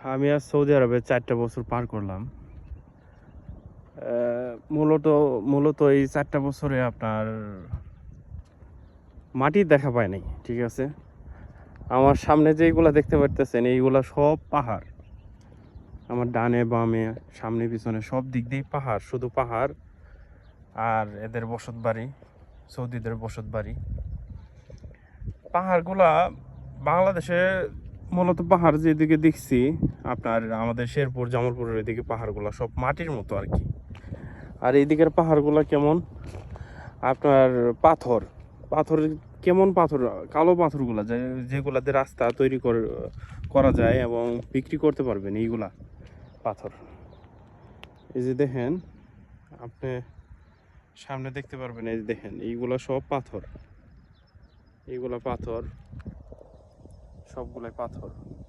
আমি আজ সৌদি আরবে 4টা বছর পার করলাম। মূলত মূলত এই 4টা বছরে আপনার মাটির দেখা পায় নাই, ঠিক আছে। আমার সামনে যেগুলা দেখতে পারতেছেন এইগুলা সব পাহাড়। আমার ডানে বামে সামনে পিছনে সব দিক দিয়ে পাহাড়, শুধু পাহাড়। আর এদের বসত বাড়ি, সৌদিদের বসত বাড়ি। পাহাড়গুলা বাংলাদেশে মূলত পাহাড় যেদিকে দেখছি আপনার আমাদের শেরপুর জামালপুরের এদিকে পাহাড়গুলো সব মাটির মতো আর কি। আর এইদিকের পাহাড়গুলো কেমন আপনার পাথর পাথর কেমন পাথর, কালো পাথরগুলা যেগুলাতে রাস্তা তৈরি করা যায় এবং বিক্রি করতে পারবেন এইগুলা পাথর। এই যে দেখেন, আপনি সামনে দেখতে পারবেন, এই যে দেখেন এইগুলা সব পাথর, এইগুলা পাথর, সবগুলাই পাথর।